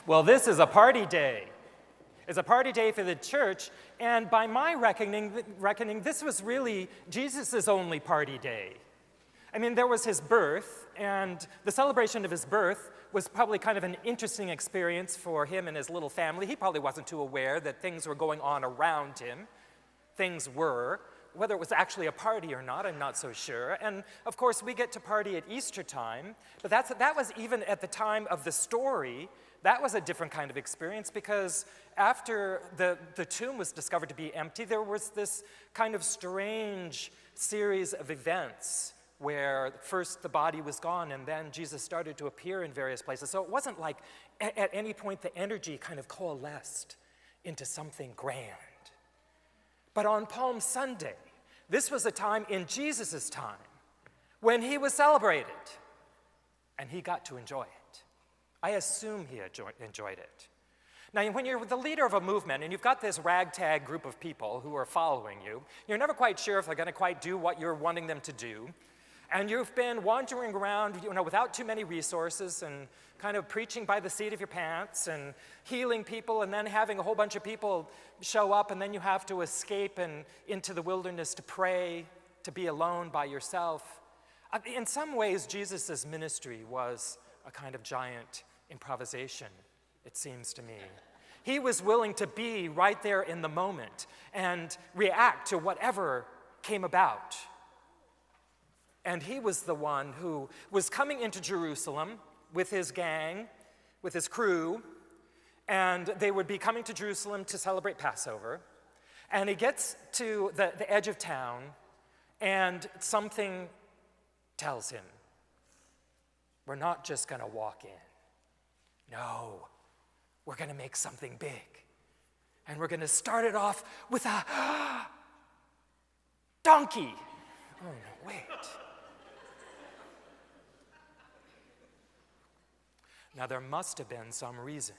Well, this is a party day. It's a party day for the church, and by my reckoning, this was really Jesus' only party day. I mean, there was his birth, and the celebration of his birth was probably kind of an interesting experience for him and his little family. He probably wasn't too aware that things were going on around him. Things were. Whether it was actually a party or not, I'm not so sure. And of course, we get to party at Easter time, but that was even at the time of the story. That was a different kind of experience because after the tomb was discovered to be empty, there was this kind of strange series of events where first the body was gone and then Jesus started to appear in various places. So it wasn't like at any point the energy kind of coalesced into something grand. But on Palm Sunday, this was a time in Jesus' time when he was celebrated and he got to enjoy it. I assume he enjoyed it. Now, when you're the leader of a movement and you've got this ragtag group of people who are following you, you're never quite sure if they're going to quite do what you're wanting them to do. And you've been wandering around, without too many resources and kind of preaching by the seat of your pants and healing people and then having a whole bunch of people show up and then you have to escape and into the wilderness to pray, to be alone by yourself. In some ways, Jesus' ministry was a kind of giant improvisation, it seems to me. He was willing to be right there in the moment and react to whatever came about. And he was the one who was coming into Jerusalem with his gang, with his crew, and they would be coming to Jerusalem to celebrate Passover. And he gets to the edge of town, and something tells him, we're not just going to walk in. No, we're going to make something big. And we're going to start it off with a donkey. Oh, no, wait. Now, there must have been some reason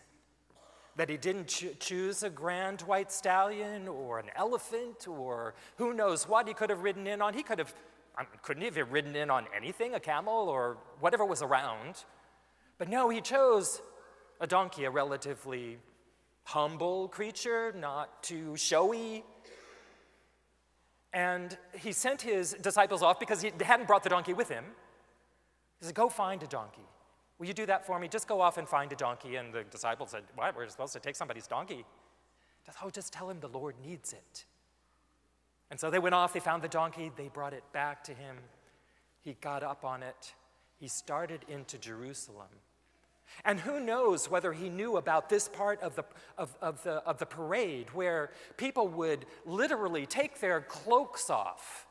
that he didn't choose a grand white stallion or an elephant or who knows what he could have ridden in on. He could have, couldn't he have ridden in on anything, a camel or whatever was around? But no, he chose a donkey, a relatively humble creature, not too showy. And he sent his disciples off because he hadn't brought the donkey with him. He said, go find a donkey. Will you do that for me? Just go off and find a donkey. And the disciples said, what? We're supposed to take somebody's donkey? Oh, just tell him the Lord needs it. And so they went off, they found the donkey, they brought it back to him. He got up on it. He started into Jerusalem. And who knows whether he knew about this part of the parade where people would literally take their cloaks off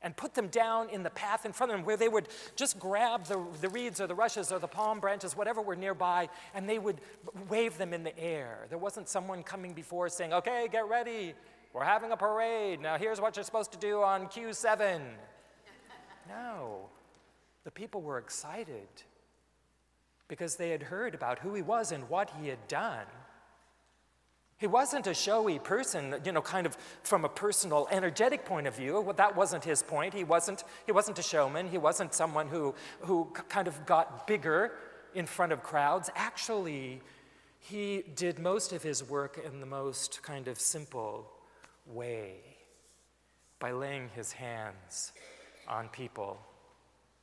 and put them down in the path in front of them, where they would just grab the reeds or the rushes or the palm branches, whatever were nearby, and they would wave them in the air. There wasn't someone coming before saying, okay, get ready, we're having a parade, now here's what you're supposed to do on Q7. No, the people were excited because they had heard about who he was and what he had done. He wasn't a showy person, kind of from a personal, energetic point of view. Well, that wasn't his point. He wasn't a showman. He wasn't someone who kind of got bigger in front of crowds. Actually, he did most of his work in the most kind of simple way, by laying his hands on people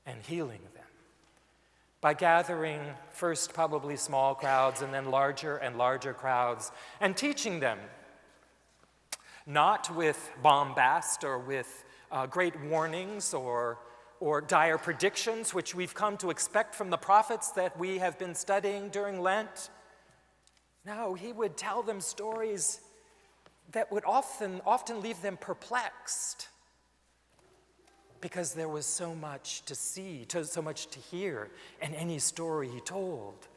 and healing them. By gathering first probably small crowds and then larger and larger crowds and teaching them, not with bombast or with great warnings or dire predictions, which we've come to expect from the prophets that we have been studying during Lent. No, he would tell them stories that would often leave them perplexed, because there was so much to see, so much to hear in any story he told.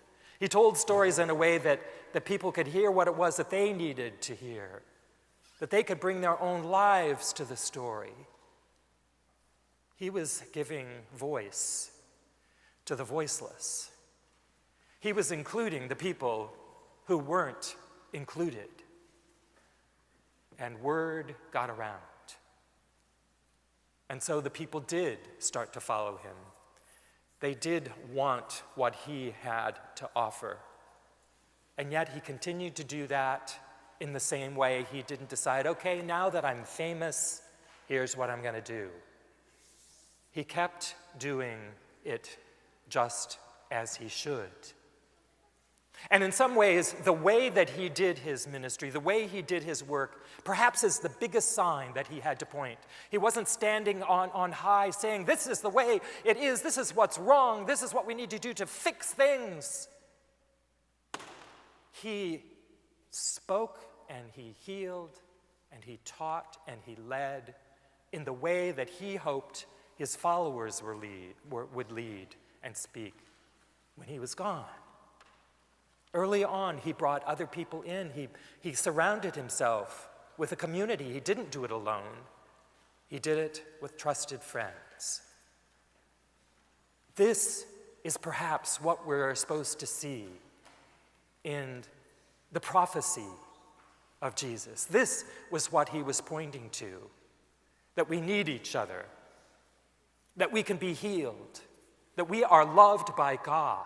He told stories in a way that people could hear what it was that they needed to hear, that they could bring their own lives to the story. He was giving voice to the voiceless. He was including the people who weren't included. And word got around. And so the people did start to follow him. They did want what he had to offer. And yet he continued to do that in the same way. He didn't decide, okay, now that I'm famous, here's what I'm going to do. He kept doing it just as he should. And in some ways, the way that he did his ministry, the way he did his work, perhaps is the biggest sign that he had to point. He wasn't standing on high saying, this is the way it is, this is what's wrong, this is what we need to do to fix things. He spoke and he healed and he taught and he led in the way that he hoped his followers would lead and speak when he was gone. Early on, he brought other people in. He surrounded himself with a community. He didn't do it alone. He did it with trusted friends. This is perhaps what we're supposed to see in the prophecy of Jesus. This was what he was pointing to, that we need each other, that we can be healed, that we are loved by God,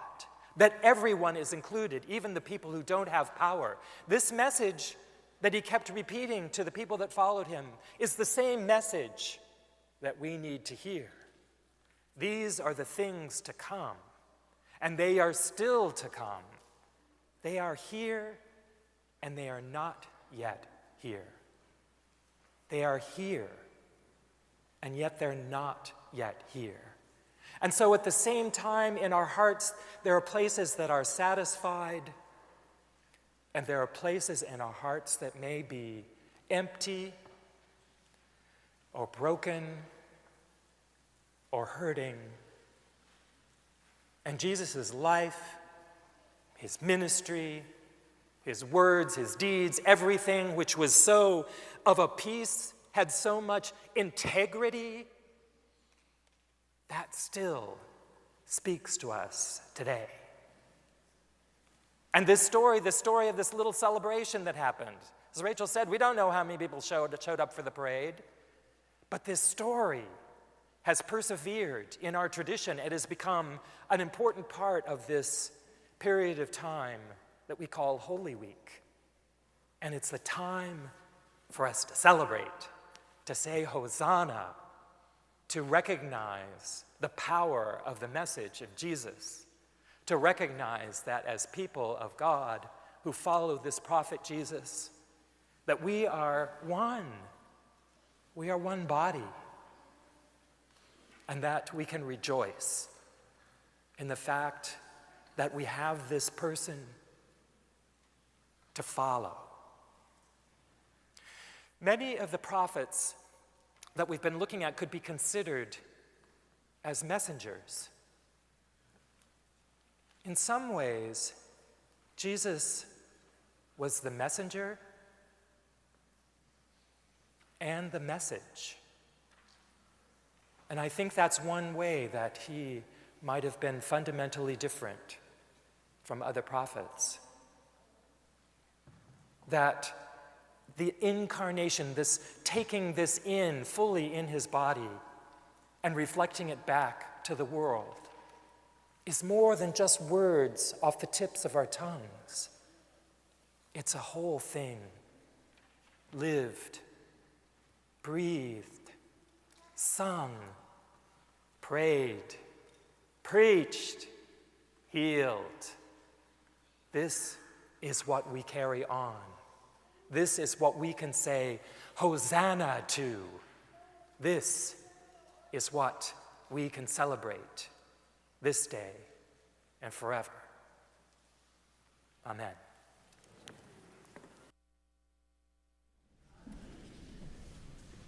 that everyone is included, even the people who don't have power. This message that he kept repeating to the people that followed him is the same message that we need to hear. These are the things to come, and they are still to come. They are here, and they are not yet here. They are here, and yet they're not yet here. And so at the same time, in our hearts, there are places that are satisfied, and there are places in our hearts that may be empty or broken or hurting. And Jesus' life, his ministry, his words, his deeds, everything which was so of a piece, had so much integrity, that still speaks to us today. And this story, the story of this little celebration that happened, as Rachel said, we don't know how many people showed up for the parade, but this story has persevered in our tradition. It has become an important part of this period of time that we call Holy Week. And it's the time for us to celebrate, to say Hosanna, to recognize the power of the message of Jesus, to recognize that as people of God who follow this prophet Jesus, that we are one. We are one body. And that we can rejoice in the fact that we have this person to follow. Many of the prophets that we've been looking at could be considered as messengers. In some ways, Jesus was the messenger and the message. And I think that's one way that he might have been fundamentally different from other prophets. That the incarnation, this taking this in fully in his body and reflecting it back to the world, is more than just words off the tips of our tongues. It's a whole thing, lived, breathed, sung, prayed, preached, healed. This is what we carry on. This is what we can say Hosanna to. This is what we can celebrate this day and forever. Amen.